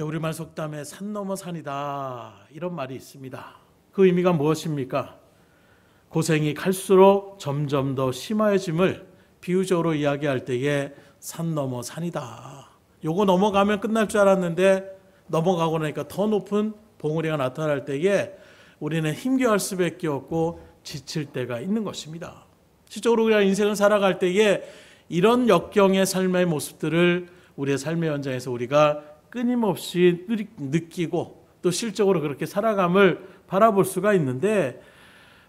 우리말 속담에 산 넘어 산이다 이런 말이 있습니다. 그 의미가 무엇입니까? 고생이 갈수록 점점 더 심해짐을 비유적으로 이야기할 때에 산 넘어 산이다. 요거 넘어가면 끝날 줄 알았는데 넘어가고 나니까 더 높은 봉우리가 나타날 때에 우리는 힘겨워할 수밖에 없고 지칠 때가 있는 것입니다. 실적으로 우리가 인생을 살아갈 때에 이런 역경의 삶의 모습들을 우리의 삶의 현장에서 우리가 끊임없이 느끼고 또 실적으로 그렇게 살아감을 바라볼 수가 있는데,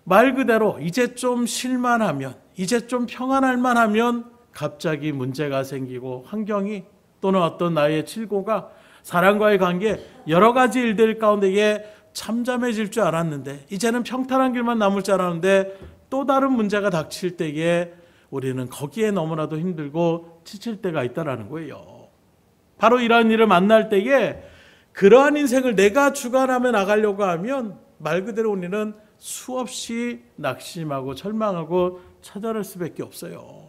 말 그대로 이제 좀 쉴만하면, 이제 좀 평안할 만하면 갑자기 문제가 생기고 환경이 또는 어떤 나의 칠고가 사람과의 관계 여러 가지 일들 가운데에 참잠해질 줄 알았는데, 이제는 평탄한 길만 남을 줄 알았는데 또 다른 문제가 닥칠 때에 우리는 거기에 너무나도 힘들고 지칠 때가 있다라는 거예요. 바로 이러한 일을 만날 때에 그러한 인생을 내가 주관하며 나가려고 하면 말 그대로 우리는 수없이 낙심하고 절망하고 처절할 수밖에 없어요.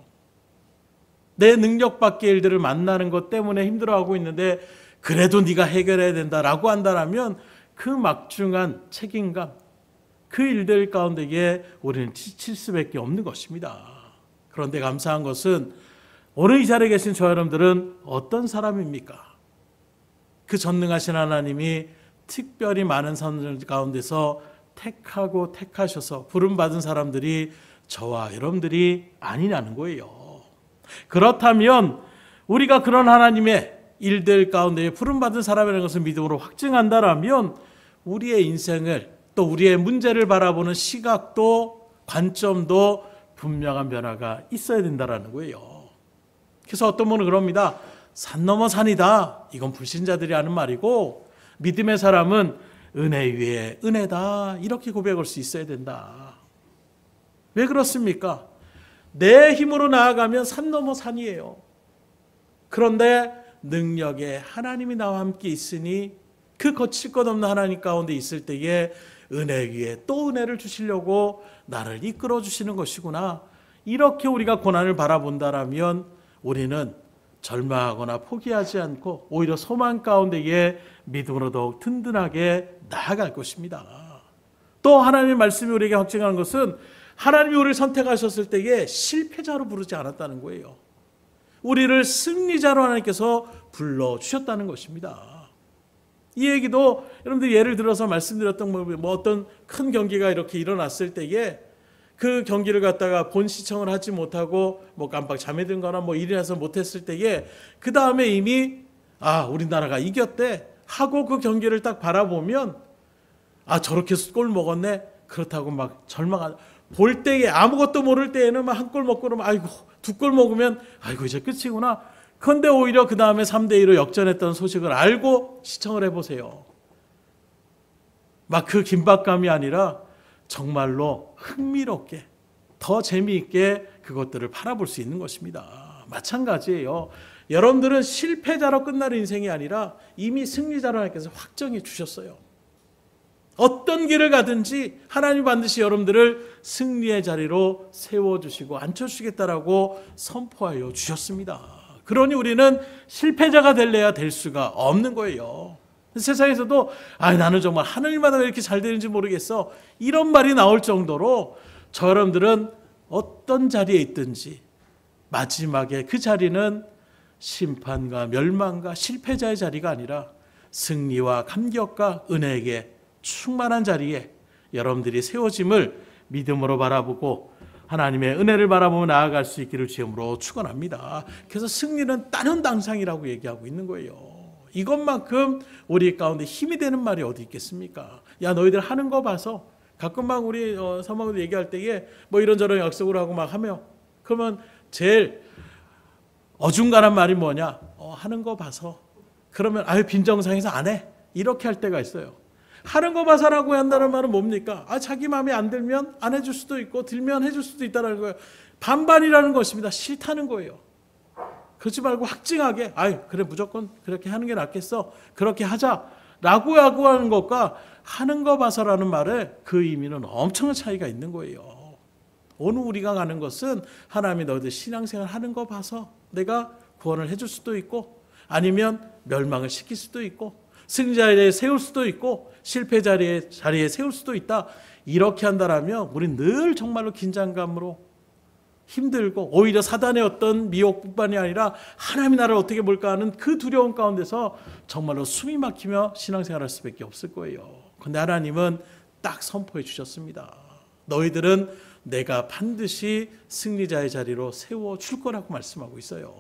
내 능력 밖의 일들을 만나는 것 때문에 힘들어하고 있는데 그래도 네가 해결해야 된다라고 한다면 그 막중한 책임감, 그 일들 가운데에 우리는 지칠 수밖에 없는 것입니다. 그런데 감사한 것은 오늘 이 자리에 계신 저 여러분들은 어떤 사람입니까? 그 전능하신 하나님이 특별히 많은 사람들 가운데서 택하고 택하셔서 부름받은 사람들이 저와 여러분들이 아니라는 거예요. 그렇다면 우리가 그런 하나님의 일들 가운데 부름받은 사람이라는 것을 믿음으로 확증한다면 우리의 인생을 또 우리의 문제를 바라보는 시각도 관점도 분명한 변화가 있어야 된다는 거예요. 그래서 어떤 분은 그럽니다. 산 넘어 산이다. 이건 불신자들이 하는 말이고 믿음의 사람은 은혜 위에 은혜다. 이렇게 고백할 수 있어야 된다. 왜 그렇습니까? 내 힘으로 나아가면 산 넘어 산이에요. 그런데 능력에 하나님이 나와 함께 있으니 그 거칠 것 없는 하나님 가운데 있을 때에 은혜 위에 또 은혜를 주시려고 나를 이끌어 주시는 것이구나. 이렇게 우리가 고난을 바라본다라면 우리는 절망하거나 포기하지 않고 오히려 소망 가운데에 믿음으로 더욱 든든하게 나아갈 것입니다. 또 하나님의 말씀이 우리에게 확증하는 것은 하나님이 우리를 선택하셨을 때에 실패자로 부르지 않았다는 거예요. 우리를 승리자로 하나님께서 불러주셨다는 것입니다. 이 얘기도 여러분들 예를 들어서 말씀드렸던 뭐 어떤 큰 경기가 이렇게 일어났을 때에 그 경기를 갖다가 본 시청을 하지 못하고 뭐 깜빡 잠에 든거나 뭐 일이 나서 못했을 때에 그 다음에 이미 우리나라가 이겼대 하고 그 경기를 딱 바라보면 저렇게 골 먹었네. 그렇다고 막 절망하는, 볼 때에 아무것도 모를 때에는 막 한 골 먹고 그러면 아이고 두 골 먹으면 아이고 이제 끝이구나. 그런데 오히려 그 다음에 3대2로 역전했던 소식을 알고 시청을 해보세요. 막 그 긴박감이 아니라 정말로 흥미롭게 더 재미있게 그것들을 바라볼 수 있는 것입니다. 마찬가지예요. 여러분들은 실패자로 끝날 인생이 아니라 이미 승리자로 하나님께서 확정해 주셨어요. 어떤 길을 가든지 하나님 반드시 여러분들을 승리의 자리로 세워주시고 앉혀주시겠다라고 선포하여 주셨습니다. 그러니 우리는 실패자가 될래야 될 수가 없는 거예요. 세상에서도 나는 정말 하늘마다 왜 이렇게 잘 되는지 모르겠어, 이런 말이 나올 정도로 저 여러분들은 어떤 자리에 있든지 마지막에 그 자리는 심판과 멸망과 실패자의 자리가 아니라 승리와 감격과 은혜에게 충만한 자리에 여러분들이 세워짐을 믿음으로 바라보고 하나님의 은혜를 바라보며 나아갈 수 있기를 주님으로 축원합니다. 그래서 승리는 따는 당상이라고 얘기하고 있는 거예요. 이것만큼 우리 가운데 힘이 되는 말이 어디 있겠습니까? 야, 너희들 하는 거 봐서, 가끔 막 우리 사모님들 얘기할 때에 뭐 이런저런 약속을 하고 막 하며, 그러면 제일 어중간한 말이 뭐냐? 하는 거 봐서. 그러면 빈정상해서 안 해. 이렇게 할 때가 있어요. 하는 거 봐서라고 한다는 말은 뭡니까? 자기 마음에 안 들면 안 해줄 수도 있고 들면 해줄 수도 있다는 거예요. 반반이라는 것입니다. 싫다는 거예요. 그러지 말고 확증하게 그래 무조건 그렇게 하는 게 낫겠어, 그렇게 하자라고 하는 것과 하는 거 봐서라는 말에 그 의미는 엄청난 차이가 있는 거예요. 오늘 우리가 가는 것은 하나님이 너희들 신앙생활 하는 거 봐서 내가 구원을 해줄 수도 있고 아니면 멸망을 시킬 수도 있고 승리 자리에 세울 수도 있고 실패 자리에 세울 수도 있다. 이렇게 한다라면 우리는 늘 정말로 긴장감으로 힘들고 오히려 사단의 어떤 미혹뿐만이 아니라 하나님의 나라를 어떻게 볼까 하는 그 두려움 가운데서 정말로 숨이 막히며 신앙생활할 수밖에 없을 거예요. 그런데 하나님은 딱 선포해 주셨습니다. 너희들은 내가 반드시 승리자의 자리로 세워줄 거라고 말씀하고 있어요.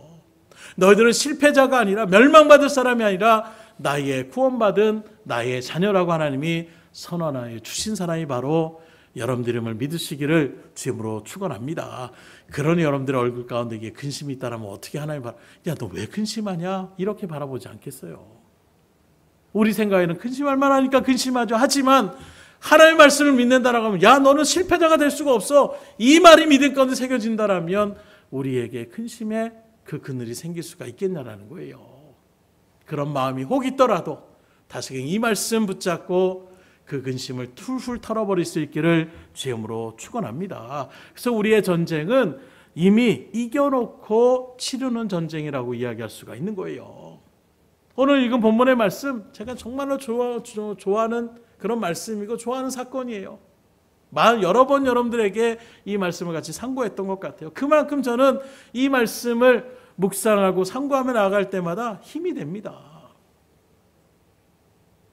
너희들은 실패자가 아니라 멸망받을 사람이 아니라 나의 구원받은 나의 자녀라고 하나님이 선언하여 주신 사람이 바로 여러분들 이름을 믿으시기를 주임으로 축원합니다. 그러니 여러분들의 얼굴 가운데 이게 근심이 있다라면 어떻게 하나님 야, 너 왜 근심하냐? 이렇게 바라보지 않겠어요. 우리 생각에는 근심할 만하니까 근심하죠. 하지만 하나님의 말씀을 믿는다라고 하면 야, 너는 실패자가 될 수가 없어. 이 말이 믿음 가운데 새겨진다라면 우리에게 근심의 그 그늘이 생길 수가 있겠냐라는 거예요. 그런 마음이 혹 있더라도 다시금 이 말씀 붙잡고 그 근심을 툴툴 털어버릴 수 있기를 주임으로 축원합니다. 그래서 우리의 전쟁은 이미 이겨놓고 치르는 전쟁이라고 이야기할 수가 있는 거예요. 오늘 읽은 본문의 말씀 제가 정말로 좋아하는 그런 말씀이고 좋아하는 사건이에요. 여러 번 여러분들에게 이 말씀을 같이 상고했던 것 같아요. 그만큼 저는 이 말씀을 묵상하고 상고하며 나아갈 때마다 힘이 됩니다.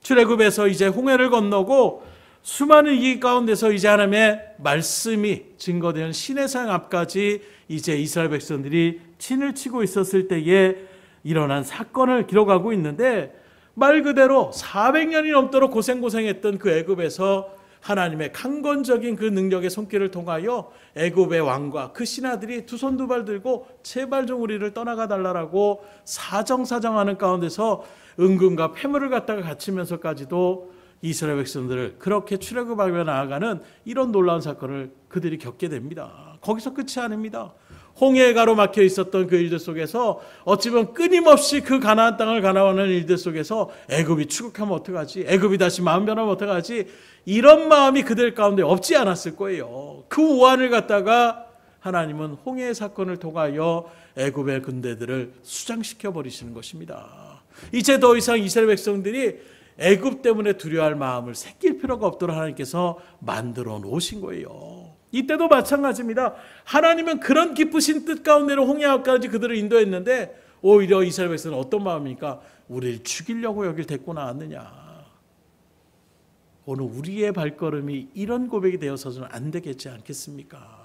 출애굽에서 이제 홍해를 건너고 수많은 이 가운데서 이제 하나님의 말씀이 증거되는 시내산 앞까지 이제 이스라엘 백성들이 진을 치고 있었을 때에 일어난 사건을 기록하고 있는데 말 그대로 400년이 넘도록 고생했던 그 애굽에서 하나님의 강건적인 그 능력의 손길을 통하여 애굽의 왕과 그 신하들이 두 손 두 발 들고 제발 좀 우리를 떠나가 달라라고 사정하는 가운데서 은근과 폐물을 갖다가 갖추면서까지도 이스라엘 백성들을 그렇게 출애굽하며 나아가는 이런 놀라운 사건을 그들이 겪게 됩니다. 거기서 끝이 아닙니다. 홍해에 가로막혀 있었던 그 일들 속에서 어찌 보면 끊임없이 그 가나안 땅을 가나워하는 일들 속에서 애굽이 추국하면 어떡하지? 애굽이 다시 마음 변하면 어떡하지? 이런 마음이 그들 가운데 없지 않았을 거예요. 그 우환을 갖다가 하나님은 홍해의 사건을 통하여 애굽의 군대들을 수장시켜 버리시는 것입니다. 이제 더 이상 이스라엘 백성들이 애굽 때문에 두려워할 마음을 새길 필요가 없도록 하나님께서 만들어 놓으신 거예요. 이때도 마찬가지입니다. 하나님은 그런 기쁘신 뜻 가운데로 홍해 앞까지 그들을 인도했는데 오히려 이스라엘 백성은 어떤 마음입니까? 우리를 죽이려고 여길 데리고 나왔느냐. 오늘 우리의 발걸음이 이런 고백이 되어서는 안 되겠지 않겠습니까?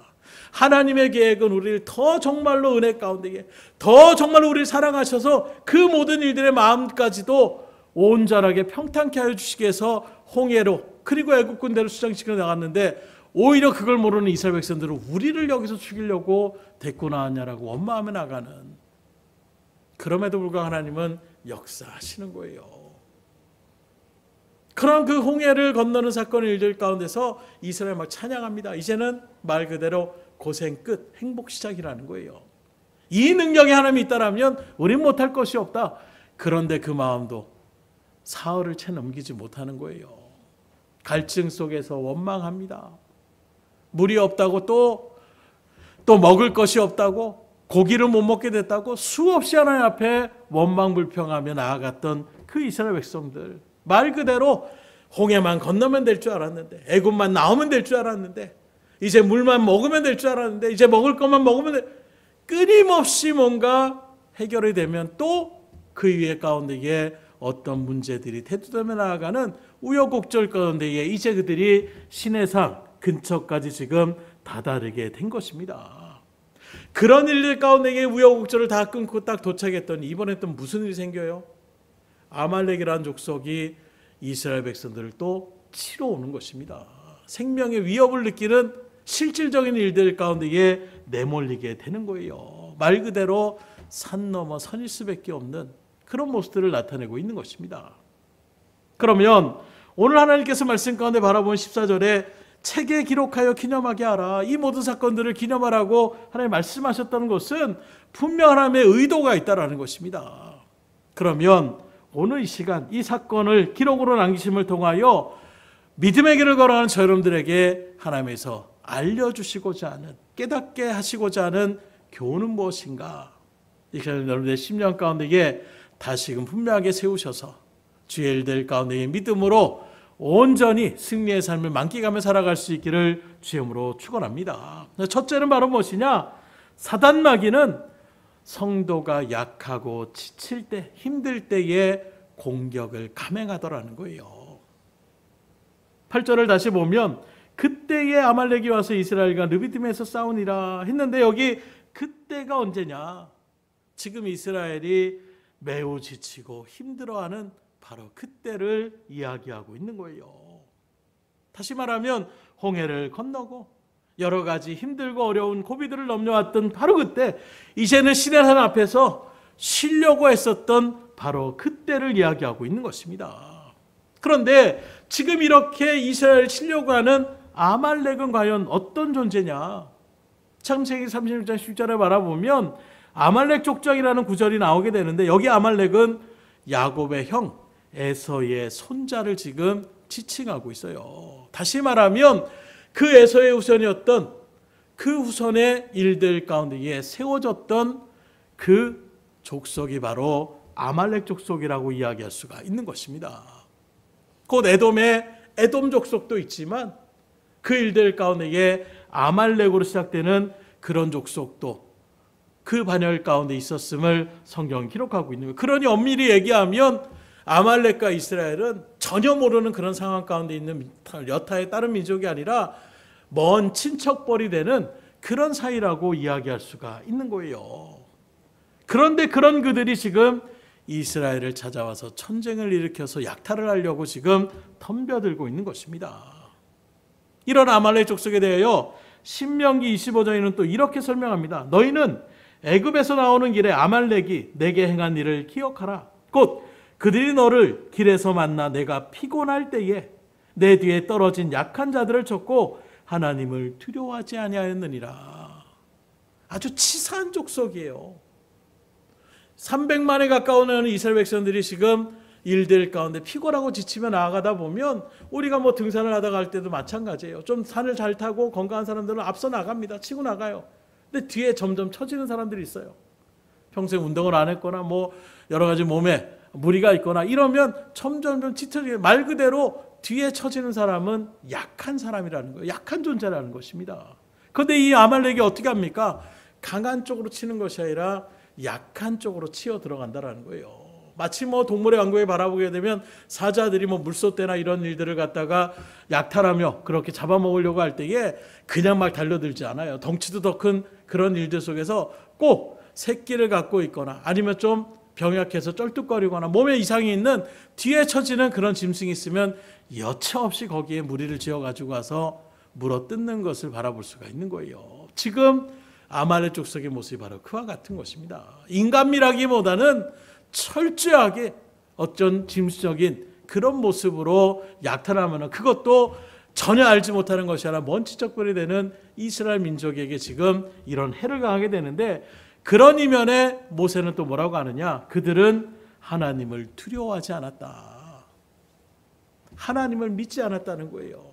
하나님의 계획은 우리를 더 정말로 은혜 가운데 더 정말로 우리를 사랑하셔서 그 모든 일들의 마음까지도 온전하게 평탄케 하여 주시기 위해서 홍해로 그리고 애굽 군대를 수장시켜 나갔는데 오히려 그걸 모르는 이스라엘 백성들은 우리를 여기서 죽이려고 데리고 나왔냐라고 원망하며 나가는, 그럼에도 불구하고 하나님은 역사하시는 거예요. 그런 그 홍해를 건너는 사건의 일들 가운데서 이스라엘 막 찬양합니다. 이제는 말 그대로 고생 끝, 행복 시작이라는 거예요. 이 능력이 하나님이 있다라면 우린 못할 것이 없다. 그런데 그 마음도 사흘을 채 넘기지 못하는 거예요. 갈증 속에서 원망합니다. 물이 없다고 또 먹을 것이 없다고, 고기를 못 먹게 됐다고 수없이 하나님 앞에 원망불평하며 나아갔던 그 이스라엘 백성들, 말 그대로 홍해만 건너면 될 줄 알았는데, 애굽만 나오면 될 줄 알았는데, 이제 물만 먹으면 될 줄 알았는데, 이제 먹을 것만 먹으면 끊임없이 뭔가 해결이 되면 또 그 위에 가운데에 어떤 문제들이 대두되며 나아가는 우여곡절 가운데에 이제 그들이 시내산 근처까지 지금 다다르게 된 것입니다. 그런 일들 가운데에 우여곡절을 다 끊고 딱 도착했더니 이번에 또 무슨 일이 생겨요? 아말렉이라는 족속이 이스라엘 백성들을 또 치러 오는 것입니다. 생명의 위협을 느끼는 실질적인 일들 가운데에 내몰리게 되는 거예요. 말 그대로 산 넘어 선일 수밖에 없는 그런 모습들을 나타내고 있는 것입니다. 그러면 오늘 하나님께서 말씀 가운데 바라본 14절에 책에 기록하여 기념하게 하라, 이 모든 사건들을 기념하라고 하나님 말씀하셨다는 것은 분명 하나님의 의도가 있다는 것입니다. 그러면 오늘 이 시간 이 사건을 기록으로 남기심을 통하여 믿음의 길을 걸어가는 저 여러분들에게 하나님께서 알려주시고자 하는, 깨닫게 하시고자 하는 교훈은 무엇인가? 이 시간 여러분들의 심령 가운데에 다시금 분명하게 세우셔서 주의 일들 가운데의 믿음으로 온전히 승리의 삶을 만끽하며 살아갈 수 있기를 주님으로 축원합니다. 첫째는 바로 무엇이냐? 사단 마귀는 성도가 약하고 지칠 때, 힘들 때에 공격을 감행하더라는 거예요. 8절을 다시 보면 그때에 아말렉이 와서 이스라엘과 르비딤에서 싸우니라 했는데, 여기 그때가 언제냐? 지금 이스라엘이 매우 지치고 힘들어하는 바로 그때를 이야기하고 있는 거예요. 다시 말하면 홍해를 건너고 여러 가지 힘들고 어려운 고비들을 넘겨왔던 바로 그때, 이제는 시내산 앞에서 쉬려고 했었던 바로 그때를 이야기하고 있는 것입니다. 그런데 지금 이렇게 이스라엘을 치려고 하는 아말렉은 과연 어떤 존재냐? 창세기 36장 10절에 바라보면 아말렉 족장이라는 구절이 나오게 되는데, 여기 아말렉은 야곱의 형 에서의 손자를 지금 지칭하고 있어요. 다시 말하면 그 에서의 후손이었던 그 후손의 일들 가운데에 세워졌던 그 족속이 바로 아말렉 족속이라고 이야기할 수가 있는 것입니다. 곧 에돔의 에돔 족속도 있지만 그 일들 가운데에 아말렉으로 시작되는 그런 족속도 그 반열 가운데 있었음을 성경이 기록하고 있는 거예요. 그러니 엄밀히 얘기하면 아말렉과 이스라엘은 전혀 모르는 그런 상황 가운데 있는 여타의 다른 민족이 아니라 먼 친척벌이 되는 그런 사이라고 이야기할 수가 있는 거예요. 그런데 그런 그들이 지금 이스라엘을 찾아와서 전쟁을 일으켜서 약탈을 하려고 지금 덤벼들고 있는 것입니다. 이런 아말렉 족속에 대하여 신명기 25장에는 또 이렇게 설명합니다. 너희는 애굽에서 나오는 길에 아말렉이 내게 행한 일을 기억하라. 곧 그들이 너를 길에서 만나 내가 피곤할 때에 내 뒤에 떨어진 약한 자들을 쳤고 하나님을 두려워하지 아니하였느니라. 아주 치사한 족속이에요. 300만에 가까운 이스라엘 백성들이 지금 일들 가운데 피곤하고 지치며 나아가다 보면 우리가 뭐 등산을 하다가 할 때도 마찬가지예요. 좀 산을 잘 타고 건강한 사람들은 앞서 나갑니다. 치고 나가요. 근데 뒤에 점점 처지는 사람들이 있어요. 평생 운동을 안 했거나 뭐 여러 가지 몸에 무리가 있거나 이러면 점점 지쳐지게, 말 그대로 뒤에 처지는 사람은 약한 사람이라는 거예요. 약한 존재라는 것입니다. 그런데 이 아말렉이 어떻게 합니까? 강한 쪽으로 치는 것이 아니라 약한 쪽으로 치어 들어간다라는 거예요. 마치 뭐 동물의 왕국에 바라보게 되면 사자들이 뭐 물소떼나 이런 일들을 갖다가 약탈하며 그렇게 잡아먹으려고 할 때에 그냥 막 달려들지 않아요. 덩치도 더 큰 그런 일들 속에서 꼭 새끼를 갖고 있거나 아니면 좀 병약해서 쩔뚝거리거나 몸에 이상이 있는 뒤에 처지는 그런 짐승이 있으면 여차없이 거기에 무리를 지어가지고 와서 물어뜯는 것을 바라볼 수가 있는 거예요. 지금 아말렉 족속의 모습이 바로 그와 같은 것입니다. 인간미라기보다는 철저하게 어떤 짐승적인 그런 모습으로 약탈하면 그것도 전혀 알지 못하는 것이 아니라 먼 친척벌이 되는 이스라엘 민족에게 지금 이런 해를 가하게 되는데, 그런 이면에 모세는 또 뭐라고 하느냐? 그들은 하나님을 두려워하지 않았다. 하나님을 믿지 않았다는 거예요.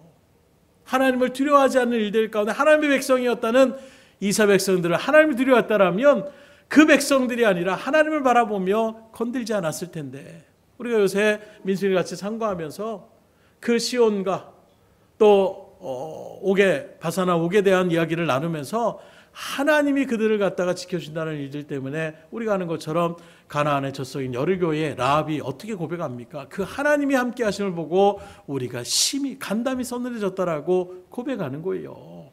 하나님을 두려워하지 않는 일들 가운데 하나님의 백성이었다는 이스라엘 백성들을 하나님을 두려워했다라면 그 백성들이 아니라 하나님을 바라보며 건들지 않았을 텐데, 우리가 요새 민수일 같이 상고하면서 그 시온과 또 옥에 바사나 옥에 대한 이야기를 나누면서 하나님이 그들을 갖다가 지켜준다는 일들 때문에 우리가 아는 것처럼 가나안의 젖속인 여리고의 라합이 어떻게 고백합니까? 그 하나님이 함께 하심을 보고 우리가 심히 간담이 서늘해졌다라고 고백하는 거예요.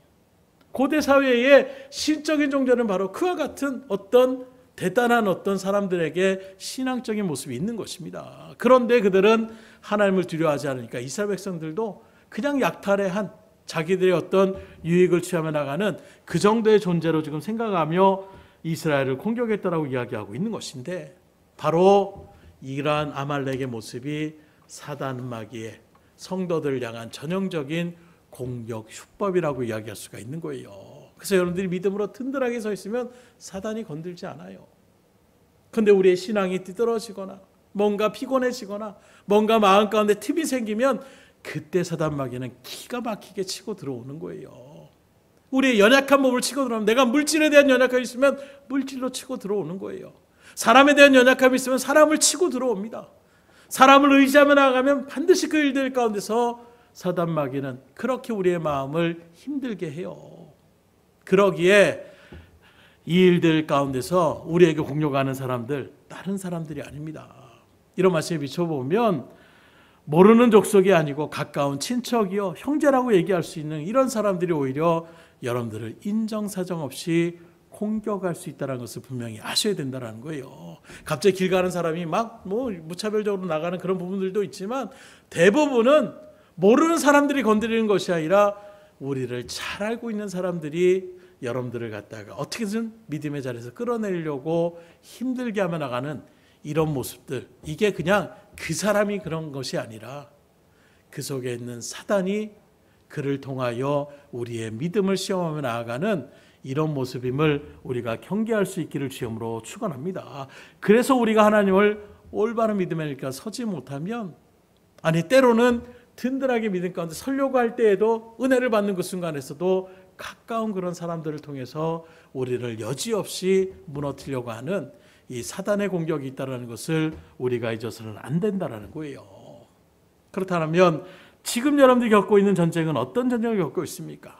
고대 사회의 신적인 종교는 바로 그와 같은 어떤 대단한 어떤 사람들에게 신앙적인 모습이 있는 것입니다. 그런데 그들은 하나님을 두려워하지 않으니까 이스라엘 백성들도 그냥 약탈의 한 자기들의 어떤 유익을 취하며 나가는 그 정도의 존재로 지금 생각하며 이스라엘을 공격했다라고 이야기하고 있는 것인데, 바로 이러한 아말렉의 모습이 사단 마귀의 성도들을 향한 전형적인 공격 수법이라고 이야기할 수가 있는 거예요. 그래서 여러분들이 믿음으로 든든하게 서 있으면 사단이 건들지 않아요. 그런데 우리의 신앙이 뒤떨어지거나 뭔가 피곤해지거나 뭔가 마음 가운데 틈이 생기면 그때 사단 마귀는 기가 막히게 치고 들어오는 거예요. 우리의 연약한 몸을 치고 들어오면, 내가 물질에 대한 연약함이 있으면 물질로 치고 들어오는 거예요. 사람에 대한 연약함이 있으면 사람을 치고 들어옵니다. 사람을 의지하며 나아가면 반드시 그 일들 가운데서 사단 마귀는 그렇게 우리의 마음을 힘들게 해요. 그러기에 이 일들 가운데서 우리에게 공격하는 사람들, 다른 사람들이 아닙니다. 이런 말씀에 비춰보면 모르는 족속이 아니고 가까운 친척이요, 형제라고 얘기할 수 있는 이런 사람들이 오히려 여러분들을 인정사정 없이 공격할 수 있다는 것을 분명히 아셔야 된다는 거예요. 갑자기 길 가는 사람이 막 무차별적으로 나가는 그런 부분들도 있지만 대부분은 모르는 사람들이 건드리는 것이 아니라 우리를 잘 알고 있는 사람들이 여러분들을 갖다가 어떻게든 믿음의 자리에서 끌어내려고 힘들게 하며 나가는 이런 모습들, 이게 그냥 그 사람이 그런 것이 아니라 그 속에 있는 사단이 그를 통하여 우리의 믿음을 시험하며 나아가는 이런 모습임을 우리가 경계할 수 있기를 주님으로 축원합니다. 그래서 우리가 하나님을 올바른 믿음의 길에 서지 못하면, 아니 때로는 든든하게 믿음 가운데 서려고 할 때에도 은혜를 받는 그 순간에서도 가까운 그런 사람들을 통해서 우리를 여지없이 무너뜨리려고 하는 이 사단의 공격이 있다는 것을 우리가 잊어서는 안 된다는 거예요. 그렇다면 지금 여러분들이 겪고 있는 전쟁은 어떤 전쟁을 겪고 있습니까?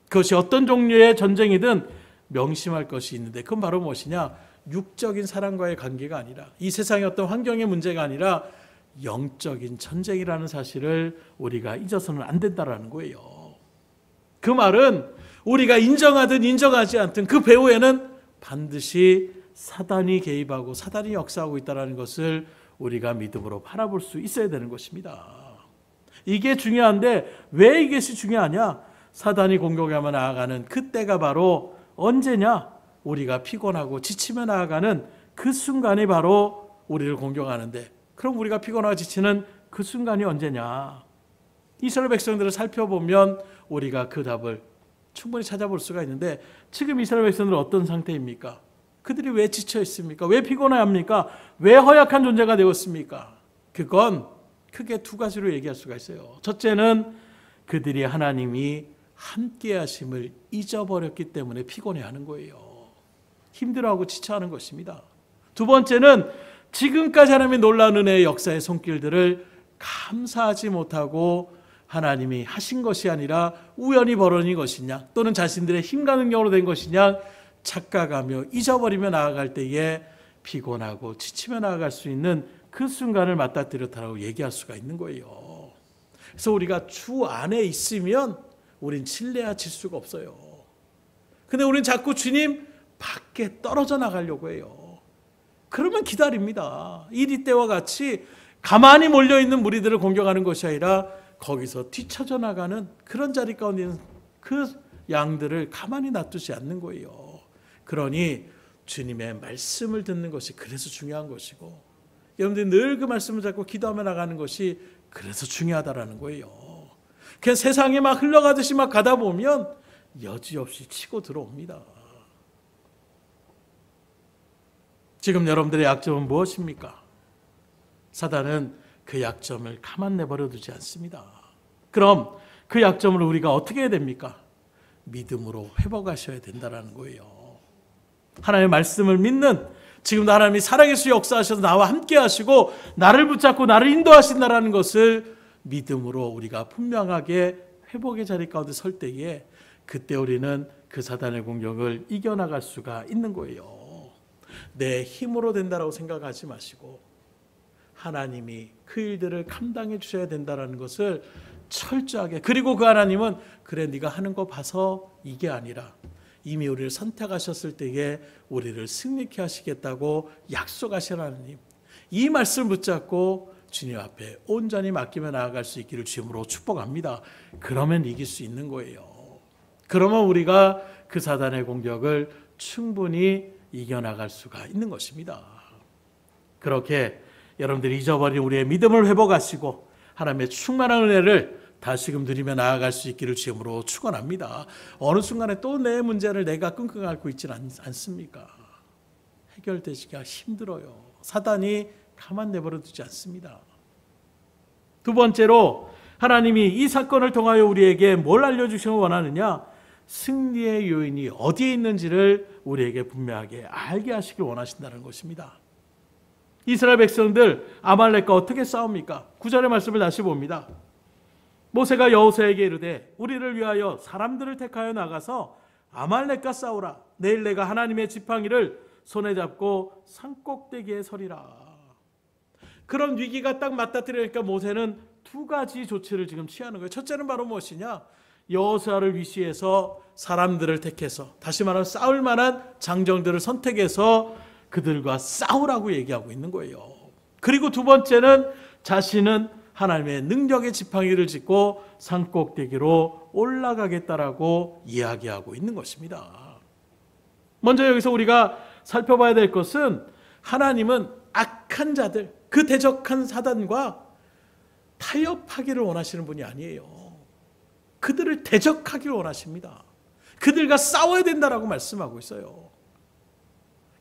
그것이 어떤 종류의 전쟁이든 명심할 것이 있는데, 그건 바로 무엇이냐? 육적인 사람과의 관계가 아니라, 이 세상의 어떤 환경의 문제가 아니라 영적인 전쟁이라는 사실을 우리가 잊어서는 안 된다는 거예요. 그 말은 우리가 인정하든 인정하지 않든 그 배후에는 반드시 사단이 개입하고 사단이 역사하고 있다는 것을 우리가 믿음으로 바라볼 수 있어야 되는 것입니다. 이게 중요한데 왜 이것이 중요하냐? 사단이 공격하며 나아가는 그때가 바로 언제냐? 우리가 피곤하고 지치며 나아가는 그 순간이 바로 우리를 공격하는데, 그럼 우리가 피곤하고 지치는 그 순간이 언제냐? 이스라엘 백성들을 살펴보면 우리가 그 답을 충분히 찾아볼 수가 있는데, 지금 이스라엘 백성들은 어떤 상태입니까? 그들이 왜 지쳐 있습니까? 왜 피곤해합니까? 왜 허약한 존재가 되었습니까? 그건 크게 두 가지로 얘기할 수가 있어요. 첫째는 그들이 하나님이 함께 하심을 잊어버렸기 때문에 피곤해하는 거예요. 힘들어하고 지쳐하는 것입니다. 두 번째는 지금까지 하나님의 놀라운 은혜의 역사의 손길들을 감사하지 못하고 하나님이 하신 것이 아니라 우연히 벌어진 것이냐, 또는 자신들의 힘과 능력으로 된 것이냐 착각하며 잊어버리며 나아갈 때에 피곤하고 지치며 나아갈 수 있는 그 순간을 맞닥뜨렸다고 얘기할 수가 있는 거예요. 그래서 우리가 주 안에 있으면 우린 칠래야 질 수가 없어요. 근데 우린 자꾸 주님 밖에 떨어져 나가려고 해요. 그러면 기다립니다. 이리 때와 같이 가만히 몰려있는 무리들을 공격하는 것이 아니라 거기서 뒤쳐져 나가는 그런 자리 가운데 있는 그 양들을 가만히 놔두지 않는 거예요. 그러니 주님의 말씀을 듣는 것이 그래서 중요한 것이고, 여러분들이 늘 그 말씀을 잡고 기도하며 나가는 것이 그래서 중요하다라는 거예요. 그냥 세상에 막 흘러가듯이 막 가다 보면 여지없이 치고 들어옵니다. 지금 여러분들의 약점은 무엇입니까? 사단은 그 약점을 가만 내버려 두지 않습니다. 그럼 그 약점을 우리가 어떻게 해야 됩니까? 믿음으로 회복하셔야 된다는 거예요. 하나님의 말씀을 믿는, 지금도 하나님이 살아계시고 역사하셔서 나와 함께 하시고 나를 붙잡고 나를 인도하신다는 것을 믿음으로 우리가 분명하게 회복의 자리 가운데 설 때에 그때 우리는 그 사단의 공격을 이겨나갈 수가 있는 거예요. 내 힘으로 된다라고 생각하지 마시고 하나님이 그 일들을 감당해 주셔야 된다는 것을 철저하게, 그리고 그 하나님은 그래 네가 하는 거 봐서 이게 아니라 이미 우리를 선택하셨을 때에 우리를 승리케 하시겠다고 약속하신 하나님, 이 말씀을 붙잡고 주님 앞에 온전히 맡기며 나아갈 수 있기를 주님으로 축복합니다. 그러면 이길 수 있는 거예요. 그러면 우리가 그 사단의 공격을 충분히 이겨나갈 수가 있는 것입니다. 그렇게 여러분들이 잊어버린 우리의 믿음을 회복하시고 하나님의 충만한 은혜를 다시금 누리며 나아갈 수 있기를 주님으로 축원합니다. 어느 순간에 또 내 문제를 내가 끙끙 앓고 있지는 않습니까? 해결되기가 힘들어요. 사단이 가만 내버려 두지 않습니다. 두 번째로 하나님이 이 사건을 통하여 우리에게 뭘 알려주시길 원하느냐? 승리의 요인이 어디에 있는지를 우리에게 분명하게 알게 하시길 원하신다는 것입니다. 이스라엘 백성들 아말렉과 어떻게 싸웁니까? 9절의 말씀을 다시 봅니다. 모세가 여호수아에게 이르되 우리를 위하여 사람들을 택하여 나가서 아말렉과 싸우라. 내일 내가 하나님의 지팡이를 손에 잡고 산꼭대기에 서리라. 그런 위기가 딱 맞닥뜨리니까 모세는 두 가지 조치를 지금 취하는 거예요. 첫째는 바로 무엇이냐? 여호수아를 위시해서 사람들을 택해서, 다시 말하면 싸울 만한 장정들을 선택해서 그들과 싸우라고 얘기하고 있는 거예요. 그리고 두 번째는 자신은 하나님의 능력의 지팡이를 짚고 산꼭대기로 올라가겠다라고 이야기하고 있는 것입니다. 먼저 여기서 우리가 살펴봐야 될 것은 하나님은 악한 자들, 그 대적한 사단과 타협하기를 원하시는 분이 아니에요. 그들을 대적하기를 원하십니다. 그들과 싸워야 된다라고 말씀하고 있어요.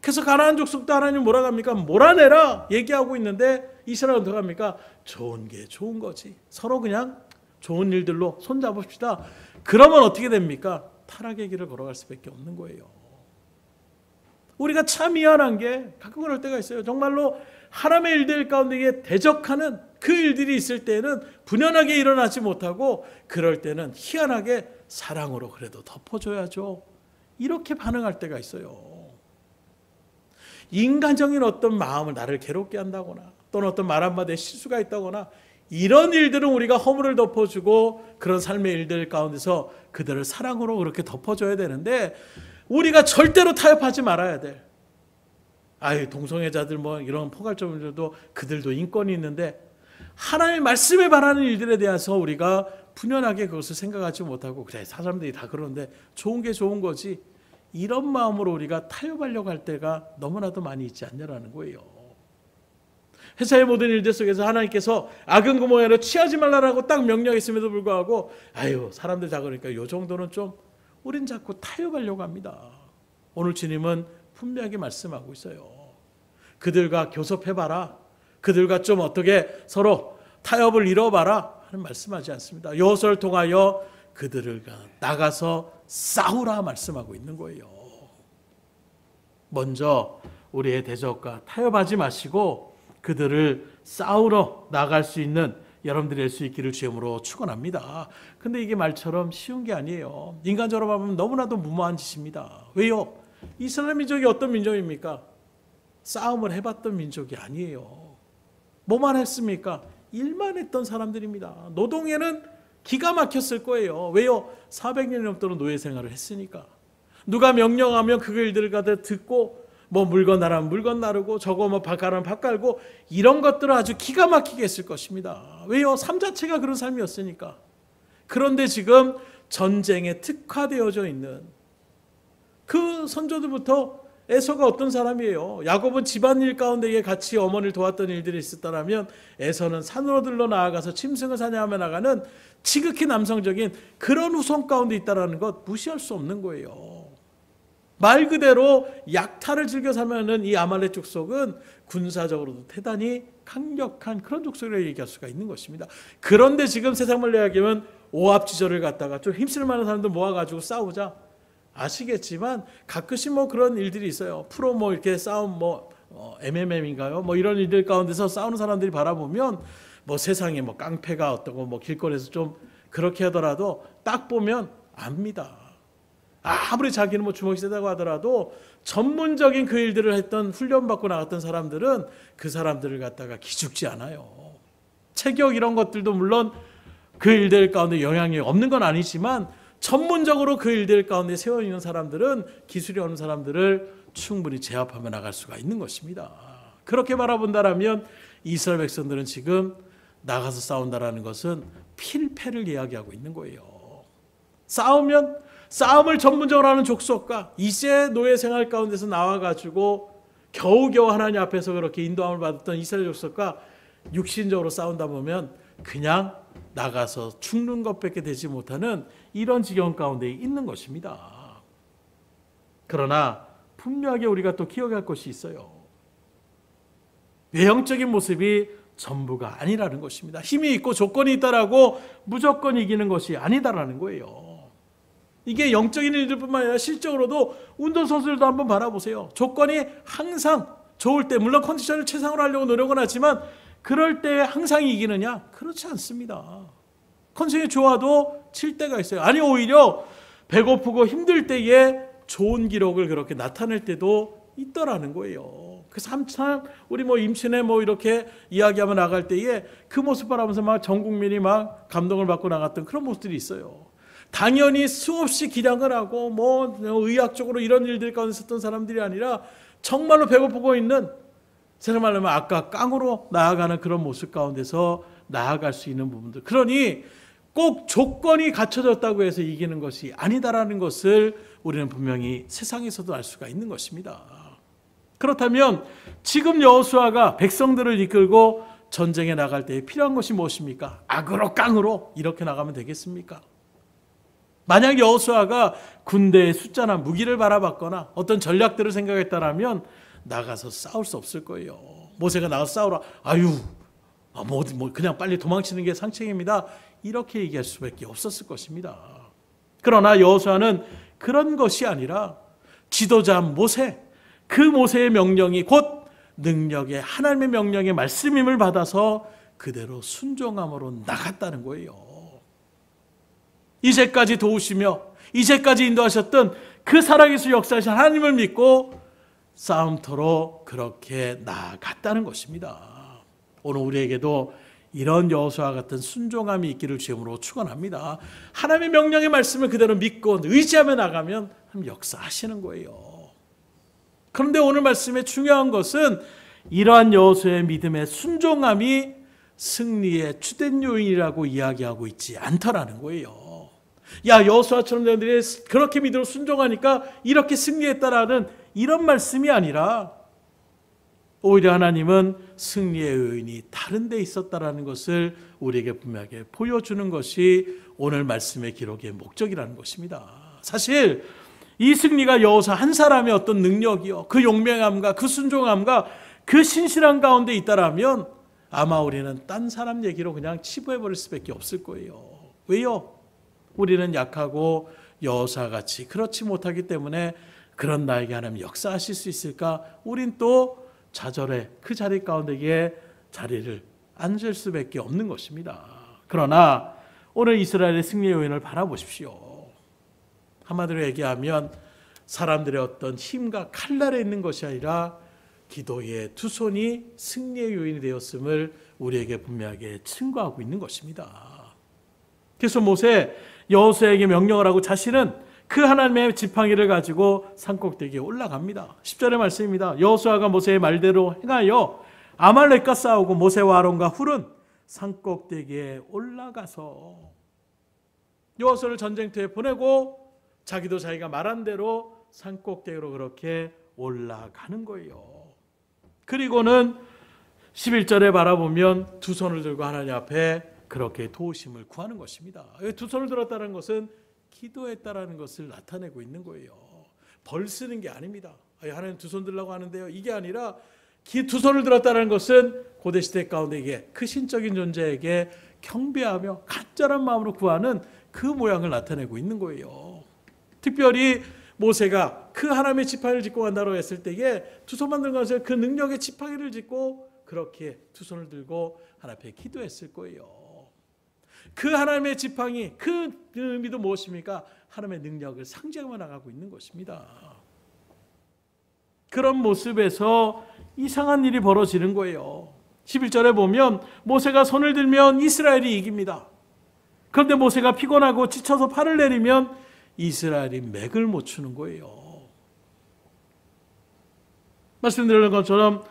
그래서 가나안 족속도 하나님 뭐라고 합니까? 몰아내라 얘기하고 있는데 이스라엘은 어떻게 합니까? 좋은 게 좋은 거지. 서로 그냥 좋은 일들로 손잡읍시다. 그러면 어떻게 됩니까? 타락의 길을 걸어갈 수밖에 없는 거예요. 우리가 참 미안한 게 가끔 그럴 때가 있어요. 정말로 하나님의 일들 가운데 대적하는 그 일들이 있을 때는 분연하게 일어나지 못하고, 그럴 때는 희한하게 사랑으로 그래도 덮어줘야죠. 이렇게 반응할 때가 있어요. 인간적인 어떤 마음을 나를 괴롭게 한다거나 또는 어떤 말 한마디에 실수가 있다거나 이런 일들은 우리가 허물을 덮어주고 그런 삶의 일들 가운데서 그들을 사랑으로 그렇게 덮어줘야 되는데, 우리가 절대로 타협하지 말아야 돼. 동성애자들 뭐 이런 포괄적으로도 그들도 인권이 있는데 하나님의 말씀에 반하는 일들에 대해서 우리가 분연하게 그것을 생각하지 못하고 그래 사람들이 다 그러는데 좋은 게 좋은 거지, 이런 마음으로 우리가 타협하려고 할 때가 너무나도 많이 있지 않냐라는 거예요. 회사의 모든 일들 속에서 하나님께서 악은 그 모양으로 취하지 말라라고 딱 명령했음에도 불구하고 사람들 다 그러니까 이 정도는 좀 우린 자꾸 타협하려고 합니다. 오늘 주님은 분명하게 말씀하고 있어요. 그들과 교섭해봐라. 그들과 좀 어떻게 서로 타협을 이뤄봐라 하는 말씀하지 않습니다. 여호수아를 통하여 그들을 나가서 싸우라 말씀하고 있는 거예요. 먼저 우리의 대적과 타협하지 마시고 그들을 싸우러 나갈 수 있는 여러분들이 될 수 있기를 주님으로 축원합니다. 근데 이게 말처럼 쉬운 게 아니에요. 인간적으로 보면 너무나도 무모한 짓입니다. 왜요? 이스라엘 민족이 어떤 민족입니까? 싸움을 해봤던 민족이 아니에요. 뭐만 했습니까? 일만 했던 사람들입니다. 노동에는 기가 막혔을 거예요. 왜요? 400년이 넘도록 노예 생활을 했으니까. 누가 명령하면 그 일들을 갖다 듣고 뭐 물건 나라면 물건 나르고 저거 뭐 밭 가라면 밭 갈고 이런 것들을 아주 기가 막히게 했을 것입니다. 왜요? 삶 자체가 그런 삶이었으니까. 그런데 지금 전쟁에 특화되어져 있는 그 선조들부터 에서가 어떤 사람이에요? 야곱은 집안일 가운데에 같이 어머니를 도왔던 일들이 있었다면 에서는 산으로 들러 나아가서 짐승을 사냥하며 나가는 지극히 남성적인 그런 후손 가운데 있다는 것 무시할 수 없는 거예요. 말 그대로 약탈을 즐겨 살면은 이 아말렉 족속은 군사적으로도 대단히 강력한 그런 족속이라고 얘기할 수가 있는 것입니다. 그런데 지금 세상 말로 이야기하면 오합지졸을 갖다가 좀 힘쓸 만한 사람들 모아가지고 싸우자. 아시겠지만 가끔씩 뭐 그런 일들이 있어요. 프로 뭐 이렇게 싸움 MMM인가요? 뭐 이런 일들 가운데서 싸우는 사람들이 바라보면 뭐 세상에 뭐 깡패가 어떠고 뭐 길거리에서 좀 그렇게 하더라도 딱 보면 압니다. 아무리 자기는 뭐 주먹이 세다고 하더라도 전문적인 그 일들을 했던 훈련받고 나갔던 사람들은 그 사람들을 갖다가 기죽지 않아요. 체격 이런 것들도 물론 그 일들 가운데 영향이 없는 건 아니지만 전문적으로 그 일들 가운데 세워 있는 사람들은 기술이 없는 사람들을 충분히 제압하며 나갈 수가 있는 것입니다. 그렇게 바라본다라면 이스라엘 백성들은 지금 나가서 싸운다라는 것은 필패를 이야기하고 있는 거예요. 싸우면 싸움을 전문적으로 하는 족속과 이제 노예 생활 가운데서 나와가지고 겨우겨우 하나님 앞에서 그렇게 인도함을 받았던 이스라엘 족속과 육신적으로 싸운다 보면 그냥 나가서 죽는 것밖에 되지 못하는 이런 지경 가운데 있는 것입니다. 그러나 분명하게 우리가 또 기억할 것이 있어요. 외형적인 모습이 전부가 아니라는 것입니다. 힘이 있고 조건이 있다라고 무조건 이기는 것이 아니다라는 거예요. 이게 영적인 일들뿐만 아니라 실적으로도 운동선수들도 한번 바라보세요. 조건이 항상 좋을 때 물론 컨디션을 최상으로 하려고 노력은 하지만 그럴 때 항상 이기느냐? 그렇지 않습니다. 컨디션이 좋아도 칠 때가 있어요. 아니 오히려 배고프고 힘들 때에 좋은 기록을 그렇게 나타낼 때도 있더라는 거예요. 그래서 참 우리 임신에 이렇게 이야기하며 나갈 때에 그 모습 바라면서 막 전 국민이 막 감동을 받고 나갔던 그런 모습들이 있어요. 당연히 수없이 기량을 하고 의학적으로 이런 일들 가운데 있었던 사람들이 아니라 정말로 배고프고 있는, 세상 말로 하면 아까 깡으로 나아가는 그런 모습 가운데서 나아갈 수 있는 부분들. 그러니 꼭 조건이 갖춰졌다고 해서 이기는 것이 아니다라는 것을 우리는 분명히 세상에서도 알 수가 있는 것입니다. 그렇다면 지금 여호수아가 백성들을 이끌고 전쟁에 나갈 때 필요한 것이 무엇입니까? 악으로 깡으로 이렇게 나가면 되겠습니까? 만약 여호수아가 군대의 숫자나 무기를 바라봤거나 어떤 전략들을 생각했다라면 나가서 싸울 수 없을 거예요. 모세가 나가서 싸우라. 그냥 빨리 도망치는 게 상책입니다. 이렇게 얘기할 수밖에 없었을 것입니다. 그러나 여호수아는 그런 것이 아니라 지도자 모세, 그 모세의 명령이 곧 능력의 하나님의 명령의 말씀임을 받아서 그대로 순종함으로 나갔다는 거예요. 이제까지 도우시며 이제까지 인도하셨던 그 살아계신 역사하신 하나님을 믿고 싸움터로 그렇게 나아갔다는 것입니다. 오늘 우리에게도 이런 여호수아 같은 순종함이 있기를 주님으로 축원합니다. 하나님의 명령의 말씀을 그대로 믿고 의지하며 나가면 하나님 역사하시는 거예요. 그런데 오늘 말씀의 중요한 것은 이러한 여호수아의 믿음의 순종함이 승리의 주된 요인이라고 이야기하고 있지 않더라는 거예요. 여호수아처럼 너희들이 그렇게 믿음으로 순종하니까 이렇게 승리했다라는 이런 말씀이 아니라 오히려 하나님은 승리의 요인이 다른 데 있었다라는 것을 우리에게 분명하게 보여주는 것이 오늘 말씀의 기록의 목적이라는 것입니다. 사실 이 승리가 여호수아 한 사람의 어떤 능력이요, 그 용맹함과 그 순종함과 그 신실한 가운데 있다라면 아마 우리는 딴 사람 얘기로 그냥 치부해버릴 수밖에 없을 거예요. 왜요? 우리는 약하고 여호수아같이 그렇지 못하기 때문에 그런 나에게 하나님 역사하실 수 있을까? 우린 또 좌절해 그 자리 가운데에 자리를 앉을 수밖에 없는 것입니다. 그러나 오늘 이스라엘의 승리의 요인을 바라보십시오. 한마디로 얘기하면 사람들의 어떤 힘과 칼날에 있는 것이 아니라 기도의 두 손이 승리의 요인이 되었음을 우리에게 분명하게 증거하고 있는 것입니다. 그래서 모세 여호수아에게 명령을 하고 자신은 그 하나님의 지팡이를 가지고 산꼭대기에 올라갑니다. 10절의 말씀입니다. 여호수아가 모세의 말대로 행하여 아말렉과 싸우고 모세와 아론과 훌은 산꼭대기에 올라가서 여호수아를 전쟁터에 보내고 자기도 자기가 말한 대로 산꼭대기로 그렇게 올라가는 거예요. 그리고는 11절에 바라보면 두 손을 들고 하나님 앞에 그렇게 도우심을 구하는 것입니다. 두 손을 들었다는 것은 기도했다라는 것을 나타내고 있는 거예요. 벌 쓰는 게 아닙니다. 하나님 두 손 들라고 하는데요. 이게 아니라 두 손을 들었다는 것은 고대시대 가운데 그 신적인 존재에게 경배하며 간절한 마음으로 구하는 그 모양을 나타내고 있는 거예요. 특별히 모세가 그 하나님의 지팡이를 짚고 간다고 했을 때에 두 손만 들고 가서 그 능력의 지팡이를 짚고 그렇게 두 손을 들고 하나님 앞에 기도했을 거예요. 그 하나님의 지팡이, 그 의미도 무엇입니까? 하나님의 능력을 상징하며 나가고 있는 것입니다. 그런 모습에서 이상한 일이 벌어지는 거예요. 11절에 보면 모세가 손을 들면 이스라엘이 이깁니다. 그런데 모세가 피곤하고 지쳐서 팔을 내리면 이스라엘이 맥을 못 추는 거예요. 말씀드린 것처럼